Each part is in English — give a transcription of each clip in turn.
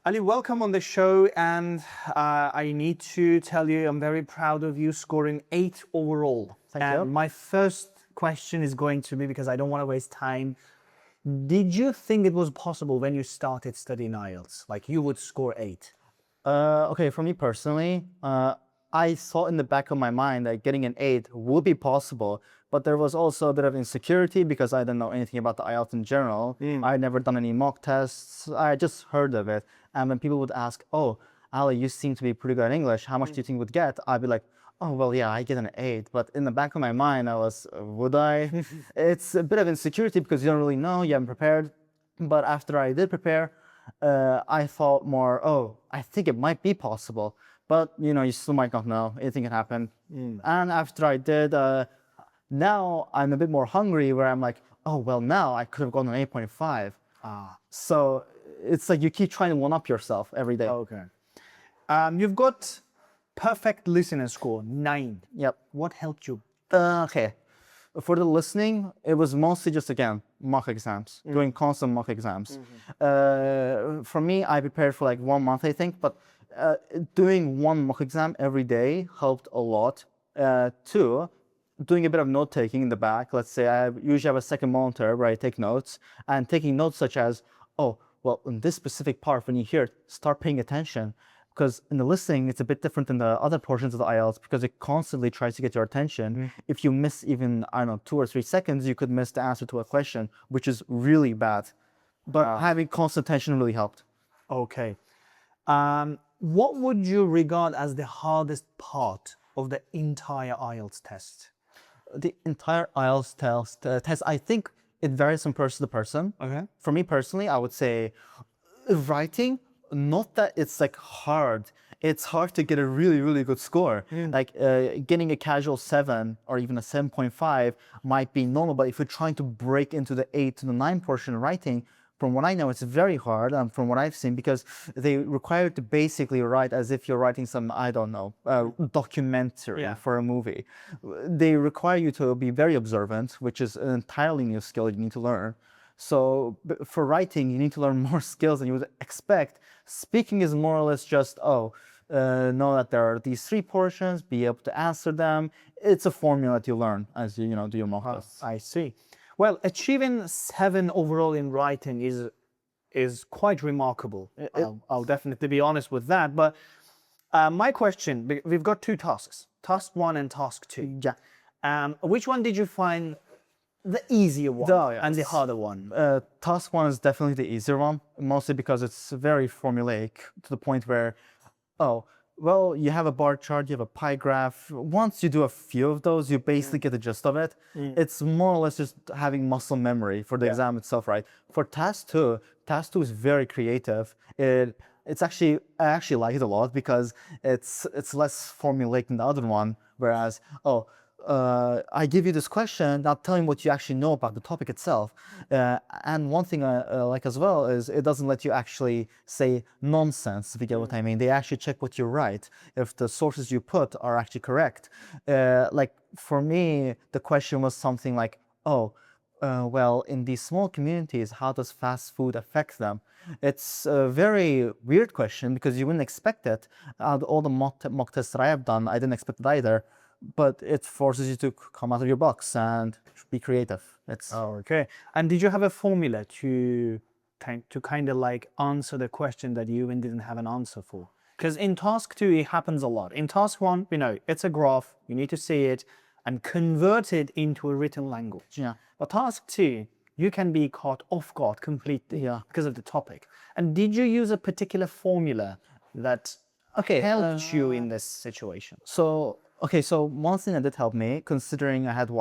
Ali, welcome on the show, and I need to tell you I'm very proud of you scoring 8 overall. Thank you. My first question is going to be, because I don't want to waste time, did you think it was possible when you started studying IELTS, like you would score 8? Okay, for me personally, I thought in the back of my mind that getting an 8 would be possible, but there was also a bit of insecurity because I didn't know anything about the IELTS in general. I had never done any mock tests. I just heard of it. And when people would ask, oh, Ali, you seem to be pretty good at English. How much do you think you would get? I'd be like, oh, well, yeah, I get an 8. But in the back of my mind, I was, would I? It's a bit of insecurity because you don't really know, you haven't prepared. But after I did prepare, I thought more, oh, I think it might be possible. But, you know, you still might not know. Anything can happen. And after I did, now I'm a bit more hungry where I'm like, oh, well, now I could have gone an 8.5. So it's like you keep trying to one-up yourself every day. Okay. You've got perfect listener score, 9. Yep. What helped you? Okay. For the listening, it was mostly just, again, mock exams, doing constant mock exams. For me, I prepared for like 1 month, I think, but doing 1 mock exam every day helped a lot. 2, doing a bit of note-taking in the back. Let's say I usually have a second monitor where I take notes, and taking notes such as, oh, well, in this specific part, when you hear it, start paying attention. Because in the listening, it's a bit different than the other portions of the IELTS because it constantly tries to get your attention. If you miss even, I don't know, 2 or 3 seconds, you could miss the answer to a question, which is really bad. But having constant attention really helped. Okay. What would you regard as the hardest part of the entire IELTS test? The entire IELTS test, I think it varies from person to person. Okay. For me personally, I would say writing, not that it's like hard. It's hard to get a really, really good score. Like getting a casual 7 or even a 7.5 might be normal, but if you're trying to break into the 8 to the 9 portion of writing, from what I know, it's very hard, from what I've seen, because they require you to basically write as if you're writing some, I don't know, documentary for a movie. They require you to be very observant, which is an entirely new skill you need to learn. So for writing, you need to learn more skills than you would expect. Speaking is more or less just, know that there are these 3 portions, be able to answer them. It's a formula that you learn as you do your mock tests. I see. Well, achieving 7 overall in writing is quite remarkable. I'll definitely be honest with that. But my question, we've got 2 tasks, task 1 and task 2. Yeah. Which one did you find the easier one and the harder one? Task 1 is definitely the easier one, mostly because it's very formulaic to the point where, oh, well, you have a bar chart, you have a pie graph. Once you do a few of those, you basically get the gist of it. It's more or less just having muscle memory for the exam itself, right? For task 2 is very creative. It's actually, I actually like it a lot because it's less formulaic than the other one. Whereas, I give you this question, not telling what you actually know about the topic itself. And one thing I like as well is it doesn't let you actually say nonsense, if you get what I mean. They actually check what you write, if the sources you put are actually correct. Like for me, the question was something like, well, in these small communities, how does fast food affect them? It's a very weird question because you wouldn't expect it. All the mock tests that I have done, I didn't expect it either. But it forces you to come out of your box and be creative. Okay. And did you have a formula to kind of like answer the question that you even didn't have an answer for? Because in task 2, it happens a lot. In task 1, it's a graph. You need to see it and convert it into a written language. Yeah. But task 2, you can be caught off guard completely because of the topic. And did you use a particular formula that helped you in this situation? So one thing that did help me, considering I had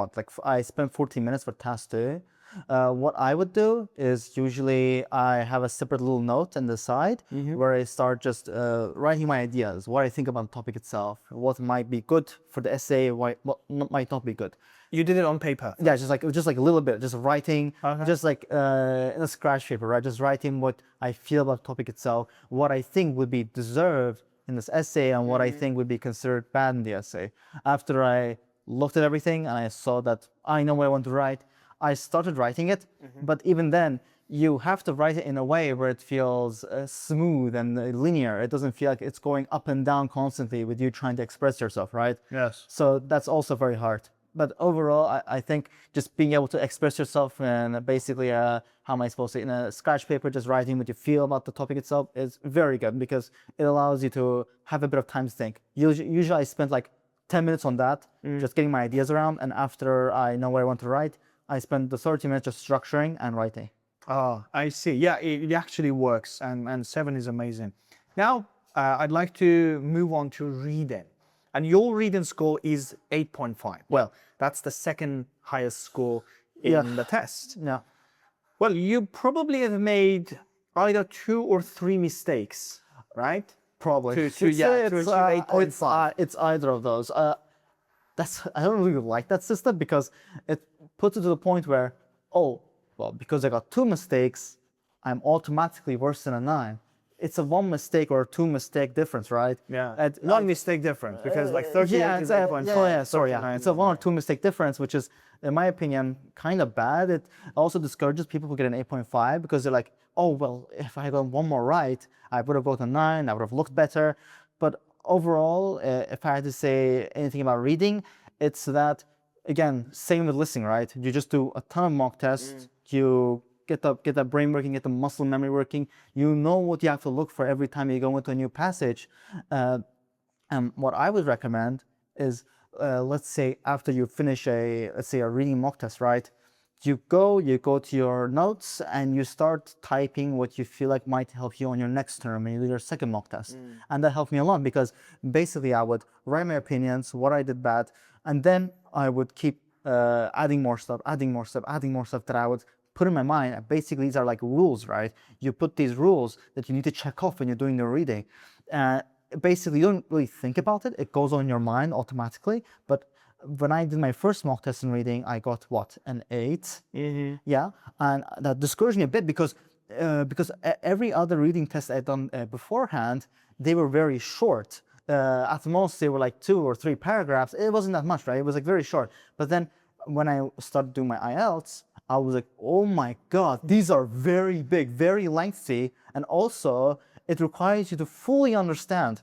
I spent 14 minutes for task 2. What I would do is usually I have a separate little note on the side where I start just writing my ideas, what I think about the topic itself, what might be good for the essay, what might not be good. You did it on paper? Yeah, just like a little bit, just writing, just like in a scratch paper, right? Just writing what I feel about the topic itself, what I think would be deserved in this essay and what I think would be considered bad in the essay. After I looked at everything and I saw that I know what I want to write, I started writing it. But even then, you have to write it in a way where it feels smooth and linear. It doesn't feel like it's going up and down constantly with you trying to express yourself, right? Yes. So that's also very hard. But overall, I think just being able to express yourself and basically, how am I supposed to, in a scratch paper, just writing what you feel about the topic itself is very good because it allows you to have a bit of time to think. Usually I spend like 10 minutes on that, just getting my ideas around. And after I know what I want to write, I spend the 30 minutes just structuring and writing. Oh, I see. Yeah, it actually works, and 7 is amazing. Now, I'd like to move on to reading. And your reading score is 8.5. Well, that's the second highest score in the test. Yeah. Well, you probably have made either 2 or 3 mistakes, right? Probably. To achieve 8.5. It's either of those. I don't really like that system because it puts it to the point where, oh, well, because I got 2 mistakes, I'm automatically worse than a 9. It's a 1 mistake or 2 mistake difference, right? Yeah. 1 mistake difference because like 38 is 8.5. Sorry, it's a 1 or 2 mistake difference, which is, in my opinion, kind of bad. It also discourages people who get an 8.5 because they're like, oh, well, if I got 1 more right, I would have got a 9, I would have looked better. But overall, if I had to say anything about reading, it's that, again, same with listening, right? You just do a ton of mock tests, you get the brain working, get the muscle memory working. You know what you have to look for every time you go into a new passage. And what I would recommend is, let's say after you finish a reading mock test, right? You go to your notes and you start typing what you feel like might help you on your next term and you do your second mock test. And that helped me a lot because basically I would write my opinions, what I did bad, and then I would keep adding more stuff that I would put in my mind. Basically, these are like rules, right? You put these rules that you need to check off when you're doing the reading. Basically, you don't really think about it. It goes on your mind automatically. But when I did my first mock test in reading, I got what, an 8? Yeah, and that discouraged me a bit because every other reading test I'd done beforehand, they were very short. At most, they were like 2 or 3 paragraphs. It wasn't that much, right? It was like very short. But then when I started doing my IELTS, I was like, oh my God, these are very big, very lengthy. And also, it requires you to fully understand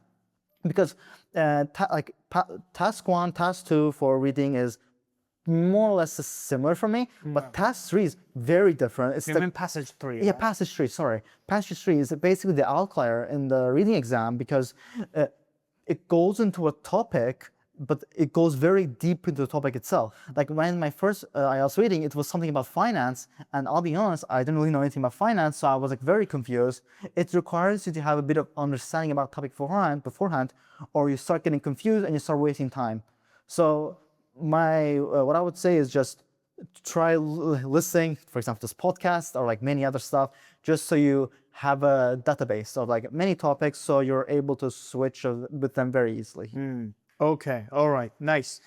because task 1, task 2 for reading is more or less similar for me, but task 3 is very different. It's passage 3. Yeah, passage 3, sorry. Passage 3 is basically the outlier in the reading exam because it goes into a topic, but it goes very deep into the topic itself. Like when my first IELTS reading, it was something about finance, and I'll be honest, I didn't really know anything about finance, so I was like very confused. It requires you to have a bit of understanding about the topic beforehand, or you start getting confused and you start wasting time. So what I would say is just try listening, for example, this podcast or like many other stuff, just so you have a database of like many topics, so you're able to switch with them very easily. Okay, all right, nice.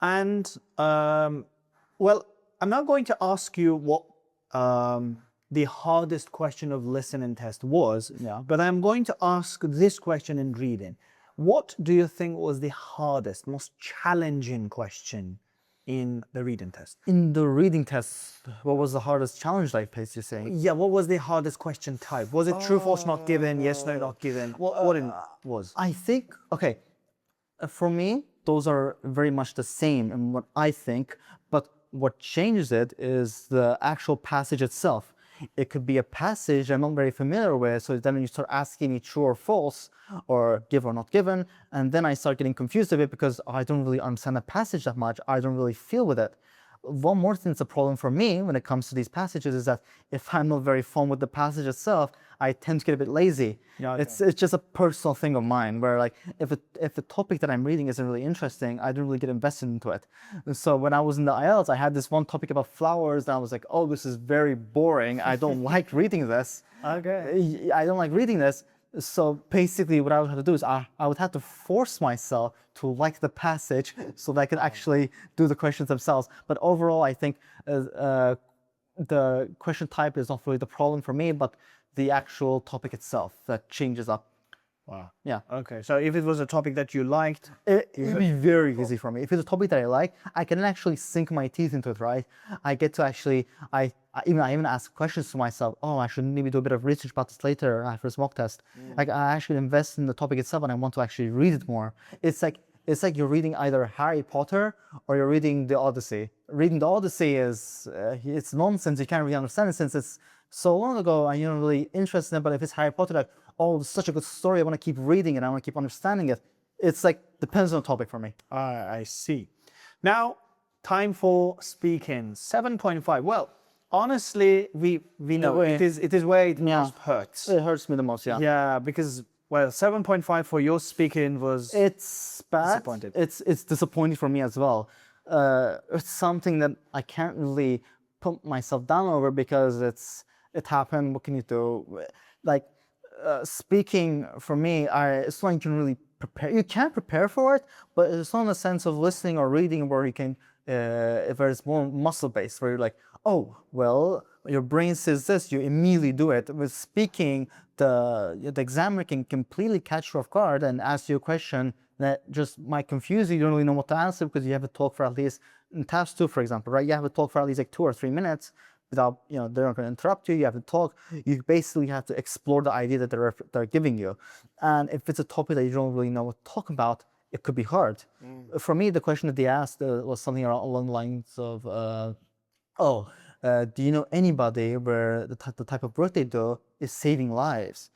And well, I'm not going to ask you what the hardest question of listening test was, but I'm going to ask this question in reading. What do you think was the hardest, most challenging question in the reading test? In the reading test, what was the hardest challenge I faced, you're saying? Yeah, what was the hardest question type? Was it true, false, not given, yes, no, not given? What it was? I think, okay, for me, those are very much the same in what I think, but what changes it is the actual passage itself. It could be a passage I'm not very familiar with, so then you start asking me true or false, or give or not given, and then I start getting confused a bit because I don't really understand the passage that much, I don't really feel with it. One more thing that's a problem for me when it comes to these passages is that if I'm not very fond with the passage itself, I tend to get a bit lazy. Yeah, okay. It's just a personal thing of mine where like if the topic that I'm reading isn't really interesting, I don't really get invested into it. And so when I was in the IELTS, I had this one topic about flowers and I was like, oh, this is very boring. I don't like reading this. Okay. I don't like reading this. So basically what I would have to do is I would have to force myself to like the passage so that I could actually do the questions themselves. But overall, I think the question type is not really the problem for me, but the actual topic itself that changes up. Wow. Yeah. Okay. So if it was a topic that you liked, It'd be very easy for me. If it's a topic that I like, I can actually sink my teeth into it, right? I get to actually, I even ask questions to myself. Oh, I should maybe do a bit of research about this later after this mock test. Like I actually invest in the topic itself, and I want to actually read it more. It's like you're reading either Harry Potter or you're reading the Odyssey. Reading the Odyssey is it's nonsense. You can't really understand it since it's so long ago and you're not really interested in it. But if it's Harry Potter, like, oh, it's such a good story, I want to keep reading it, I want to keep understanding it. It's like depends on the topic for me. I see. Now, time for speaking. 7.5. Well, honestly, we know it is where it most hurts. It hurts me the most, yeah. Yeah, because 7.5 for your speaking was It's bad. Disappointed. It's disappointing for me as well. It's something that I can't really put myself down over because it happened. What can you do? Like speaking for me, it's not you can really prepare. You can prepare for it, but it's not in the sense of listening or reading where you can. If it's more muscle based, where you're like, oh well, your brain says this, you immediately do it. With speaking, the examiner can completely catch you off guard and ask you a question that just might confuse you. You don't really know what to answer because you have to talk for at least in task 2, for example, right? You have to talk for at least like 2 or 3 minutes without, they're not going to interrupt you. You have to talk. You basically have to explore the idea that they're giving you. And if it's a topic that you don't really know what to talk about, it could be hard. For me, the question that they asked was something along the lines of, do you know anybody where the type of work they do is saving lives?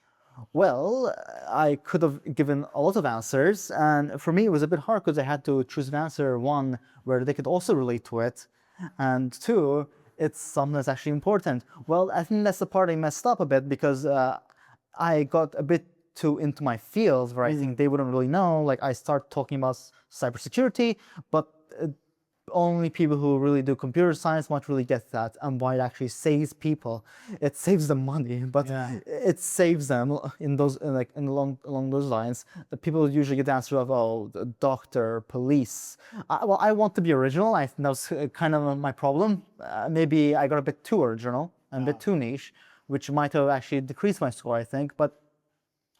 Well, I could have given a lot of answers, and for me it was a bit hard because I had to choose an answer, one, where they could also relate to it, and two, it's something that's actually important. Well, I think that's the part I messed up a bit because I got a bit too into my field where I think they wouldn't really know. Like I start talking about cybersecurity, but only people who really do computer science might really get that and why it actually saves people. It saves them money, but it saves them in those along those lines. The people usually get the answer of the doctor, police. I want to be original. I think that was kind of my problem. Maybe I got a bit too original and a bit too niche, which might have actually decreased my score, I think. But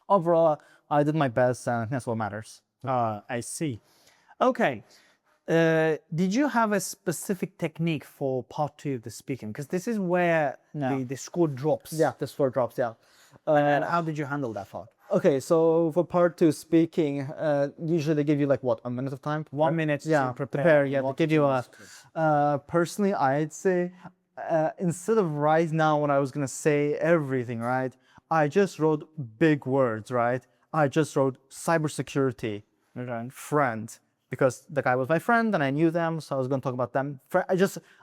overall, I did my best, and that's what matters. I see. Okay. Did you have a specific technique for part 2 of the speaking? Because this is where the score drops. Yeah, the score drops, yeah. And how did you handle that part? Okay, so for part 2 speaking, usually they give you like what, a minute of time? 1 minute to prepare. Yeah, they give you personally, I'd say, instead of right now when I was gonna say everything, right? I just wrote big words, right? I just wrote cybersecurity, friend. Because the guy was my friend and I knew them, so I was going to talk about them.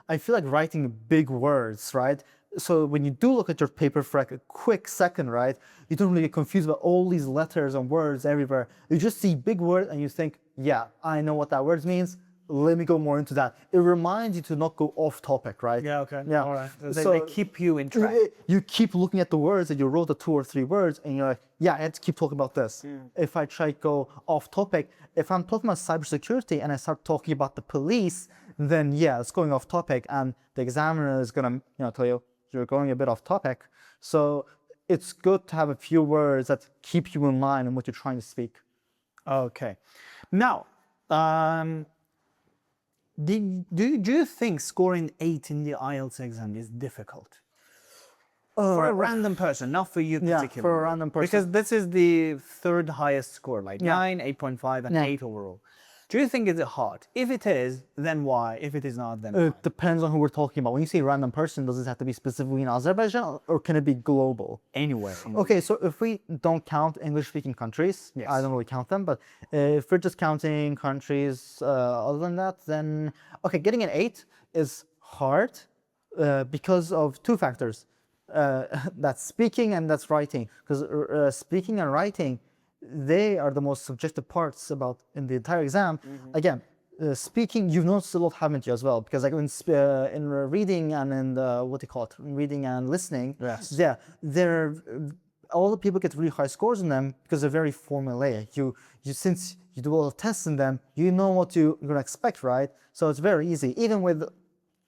I feel like writing big words, right? So when you do look at your paper for like a quick second, right, you don't really get confused about all these letters and words everywhere. You just see big words and you think, yeah, I know what that word means. Let me go more into that. It reminds you to not go off topic, right? Yeah, okay. Yeah. All right. They keep you in track. You keep looking at the words that you wrote, the 2 or 3 words, and you're like, yeah, I have to keep talking about this. If I try to go off topic, if I'm talking about cybersecurity and I start talking about the police, then yeah, it's going off topic, and the examiner is gonna, tell you you're going a bit off topic. So it's good to have a few words that keep you in line in what you're trying to speak. Okay. Now, do you think scoring 8 in the IELTS exam is difficult? For a random person, not for you particularly. Yeah, for a random person. Because this is the 3rd highest score, like 9, 8.5, and 8 overall. Do you think it's hard? If it is, then why? If it is not, then why? It depends on who we're talking about. When you say random person, does this have to be specifically in Azerbaijan or can it be global? Anywhere. Okay, so if we don't count English-speaking countries, I don't really count them, but if we're just counting countries other than that, then, okay, getting an 8 is hard because of 2 factors. That's speaking and that's writing. Because speaking and writing, they are the most subjective parts in the entire exam. Again, speaking, you've noticed a lot, haven't you, as well? Because like in reading and in reading and listening, all the people get really high scores in them because they're very formulaic. Since you do all the tests in them, you know what you're gonna expect, right? So it's very easy. Even with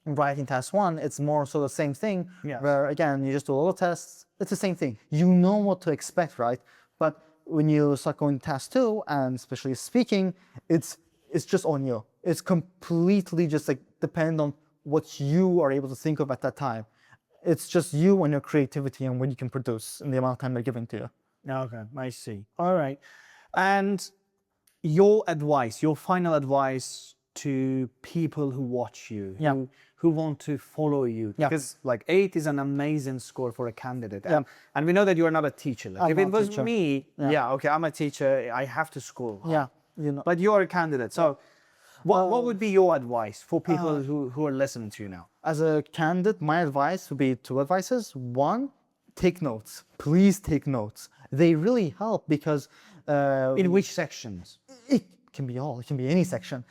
writing task 1, it's more so the same thing. Where again, you just do all the tests. It's the same thing. You know what to expect, right? But when you start going to task 2, and especially speaking, it's just on you. It's completely just like depend on what you are able to think of at that time. It's just you and your creativity and what you can produce in the amount of time they're giving to you. Okay, I see. All right. And your advice, your final advice to people who watch you, who want to follow you, because like 8 is an amazing score for a candidate, and we know that you are not a teacher. Like, if it was me, okay, I'm a teacher, I have to school, but you're a candidate, so what would be your advice for people who are listening to you now? As a candidate, my advice would be 2 advices. 1, take notes. Please take notes. They really help because In which sections? it can be all. It can be any section.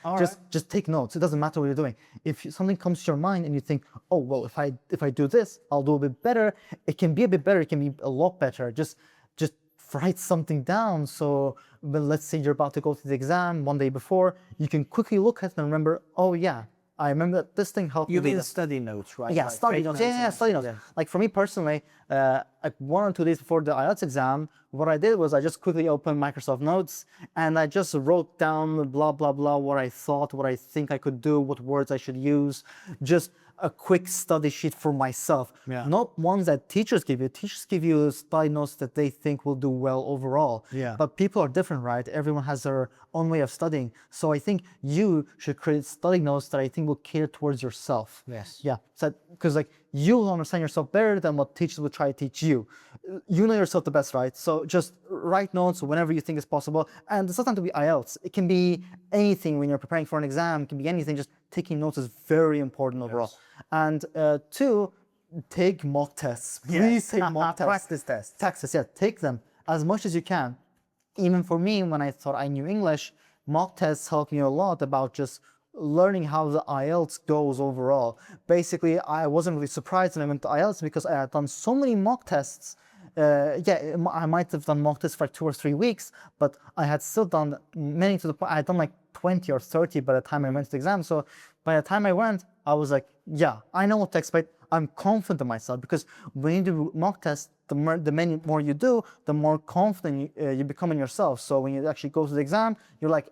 Just take notes. It doesn't matter what you're doing. If something comes to your mind and you think, oh well, if I do this, I'll do a bit better. It can be a bit better. It can be a lot better. Just write something down. So, but let's say you're about to go to the exam 1 day before, you can quickly look at it and remember, oh yeah, I remember that this thing helped me. You mean study notes, right? Yeah, Like study notes. Yeah, study notes. Like for me personally, like 1 or 2 days before the IELTS exam, what I did was I just quickly opened Microsoft Notes and I just wrote down blah, blah, blah, what I thought, what I think I could do, what words I should use. Just a quick study sheet for myself. Not ones that teachers give you. Teachers give you study notes that they think will do well overall. But people are different, right? Everyone has their own way of studying. So I think you should create study notes that I think will cater towards yourself. Yeah. So, because like you'll understand yourself better than what teachers will try to teach you. You know yourself the best, right? So just write notes whenever you think is possible. And it doesn't have to be IELTS. It can be anything when you're preparing for an exam. It can be anything. Just taking notes is very important overall. And 2, take mock tests. Please take mock tests. Practice tests. Practice, yeah. Take them as much as you can. Even for me, when I thought I knew English, mock tests helped me a lot about just learning how the IELTS goes overall. Basically, I wasn't really surprised when I went to IELTS because I had done so many mock tests. I might have done mock tests for like 2 or 3 weeks, but I had still done many to the point. I had done like 20 or 30 by the time I went to the exam. So by the time I went, I was like, yeah, I know what to expect. I'm confident in myself because when you do mock tests, the many more you do, the more confident you become in yourself. So when you actually go to the exam, you're like,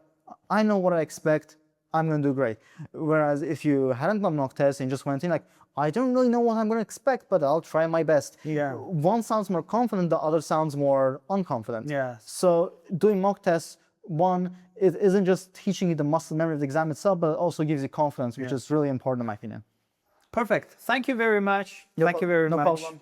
I know what I expect. I'm going to do great. Whereas if you hadn't done mock tests and just went in like, I don't really know what I'm going to expect, but I'll try my best. One sounds more confident, the other sounds more unconfident. So doing mock tests, 1, it isn't just teaching you the muscle memory of the exam itself, but it also gives you confidence, which is really important in my opinion. Perfect. Thank you very much. Thank you very much. No problem.